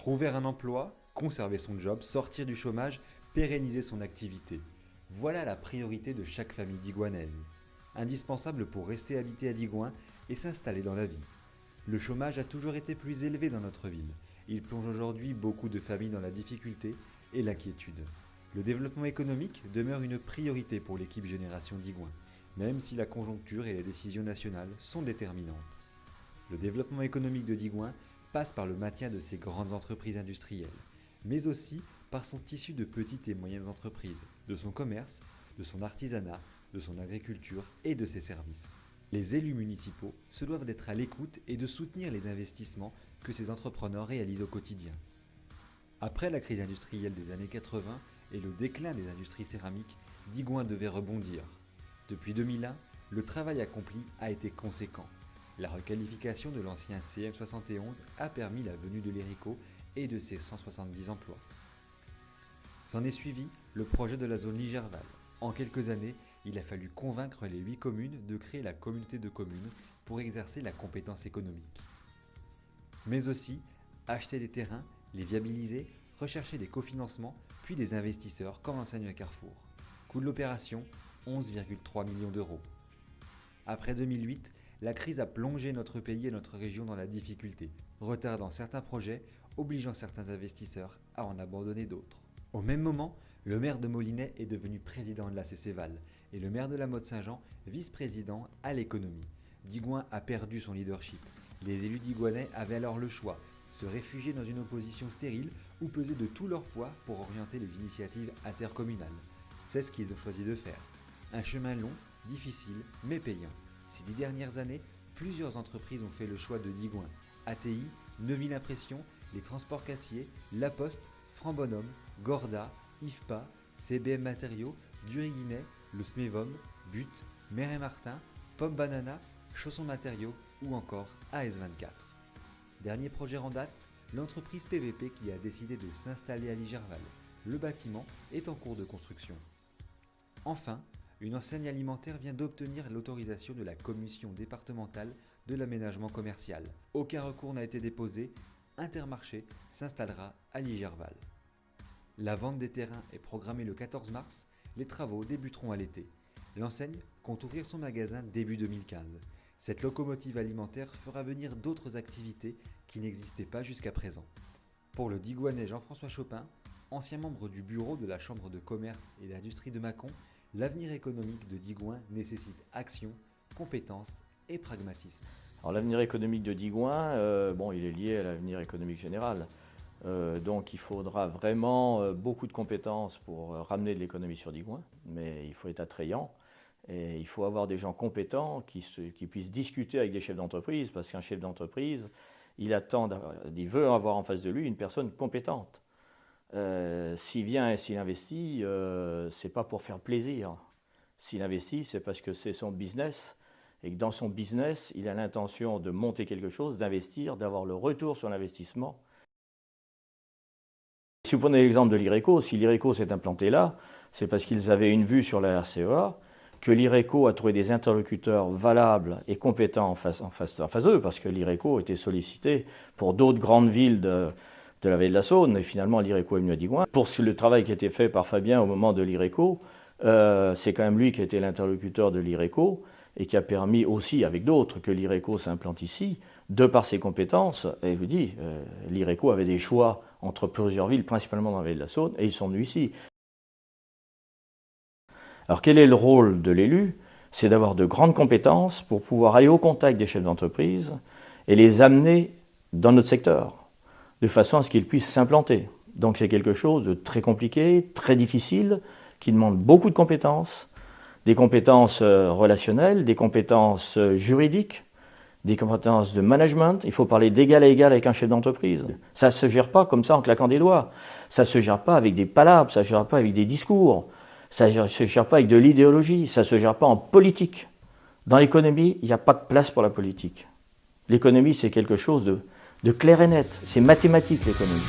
Trouver un emploi, conserver son job, sortir du chômage, pérenniser son activité. Voilà la priorité de chaque famille digoinaise. Indispensable pour rester habité à Digoin et s'installer dans la vie. Le chômage a toujours été plus élevé dans notre ville. Il plonge aujourd'hui beaucoup de familles dans la difficulté et l'inquiétude. Le développement économique demeure une priorité pour l'équipe Génération Digoin, même si la conjoncture et les décisions nationales sont déterminantes. Le développement économique de Digoin passe par le maintien de ses grandes entreprises industrielles, mais aussi par son tissu de petites et moyennes entreprises, de son commerce, de son artisanat, de son agriculture et de ses services. Les élus municipaux se doivent d'être à l'écoute et de soutenir les investissements que ces entrepreneurs réalisent au quotidien. Après la crise industrielle des années 80 et le déclin des industries céramiques, Digoin devait rebondir. Depuis 2001, le travail accompli a été conséquent. La requalification de l'ancien CM71 a permis la venue de l'Héricault et de ses 170 emplois. S'en est suivi le projet de la zone Ligerval. En quelques années, il a fallu convaincre les 8 communes de créer la communauté de communes pour exercer la compétence économique. Mais aussi acheter des terrains, les viabiliser, rechercher des cofinancements, puis des investisseurs comme l'enseigne Carrefour. Coût de l'opération, 11,3 millions d'euros. Après 2008, la crise a plongé notre pays et notre région dans la difficulté, retardant certains projets, obligeant certains investisseurs à en abandonner d'autres. Au même moment, le maire de Molinet est devenu président de la CCVAL et le maire de la Motte-Saint-Jean vice-président à l'économie. Digoin a perdu son leadership. Les élus digoinais avaient alors le choix, se réfugier dans une opposition stérile ou peser de tout leur poids pour orienter les initiatives intercommunales. C'est ce qu'ils ont choisi de faire. Un chemin long, difficile, mais payant. Ces 10 dernières années, plusieurs entreprises ont fait le choix de Digoin. ATI, Neuville Impression, les Transports Cassier, La Poste, Franc-Bonhomme, Gorda, IFPA, CBM Matériaux, Duriguinet, le Smevom, But, Mère et Martin, Pomme Banana, Chaussons Matériaux ou encore AS24. Dernier projet en date, l'entreprise PVP qui a décidé de s'installer à Ligerval. Le bâtiment est en cours de construction. Enfin, une enseigne alimentaire vient d'obtenir l'autorisation de la commission départementale de l'aménagement commercial. Aucun recours n'a été déposé, Intermarché s'installera à Ligerval. La vente des terrains est programmée le 14 mars, les travaux débuteront à l'été. L'enseigne compte ouvrir son magasin début 2015. Cette locomotive alimentaire fera venir d'autres activités qui n'existaient pas jusqu'à présent. Pour le Digoinais Jean-François Chopin, ancien membre du bureau de la Chambre de commerce et d'industrie de Mâcon, l'avenir économique de Digoin nécessite action, compétence et pragmatisme. Alors l'avenir économique de Digoin, il est lié à l'avenir économique général. Donc il faudra vraiment beaucoup de compétences pour ramener de l'économie sur Digoin, mais il faut être attrayant et il faut avoir des gens compétents qui puissent discuter avec des chefs d'entreprise, parce qu'un chef d'entreprise, il veut avoir en face de lui une personne compétente. S'il vient et s'il investit, c'est pas pour faire plaisir. S'il investit, c'est parce que c'est son business et que dans son business, il a l'intention de monter quelque chose, d'investir, d'avoir le retour sur l'investissement. Si vous prenez l'exemple de l'Héricault, si l'Héricault s'est implanté là, c'est parce qu'ils avaient une vue sur la RCEA, que l'Héricault a trouvé des interlocuteurs valables et compétents en face d'eux, parce que l'Héricault était sollicité pour d'autres grandes villes de la vallée de la Saône, et finalement l'Héricault est venu à Digoin. Pour le travail qui a été fait par Fabien au moment de l'Héricault, c'est quand même lui qui a été l'interlocuteur de l'Héricault, et qui a permis aussi, avec d'autres, que l'Héricault s'implante ici, de par ses compétences. Et je vous dis, l'Héricault avait des choix entre plusieurs villes, principalement dans la vallée de la Saône, et ils sont venus ici. Alors quel est le rôle de l'élu? C'est d'avoir de grandes compétences pour pouvoir aller au contact des chefs d'entreprise et les amener dans notre secteur, de façon à ce qu'ils puissent s'implanter. Donc c'est quelque chose de très compliqué, très difficile, qui demande beaucoup de compétences, des compétences relationnelles, des compétences juridiques, des compétences de management. Il faut parler d'égal à égal avec un chef d'entreprise. Ça ne se gère pas comme ça en claquant des doigts. Ça ne se gère pas avec des palabres, ça ne se gère pas avec des discours, ça ne se gère pas avec de l'idéologie, ça ne se gère pas en politique. Dans l'économie, il n'y a pas de place pour la politique. L'économie, c'est quelque chose de clair et net. C'est mathématique, l'économie.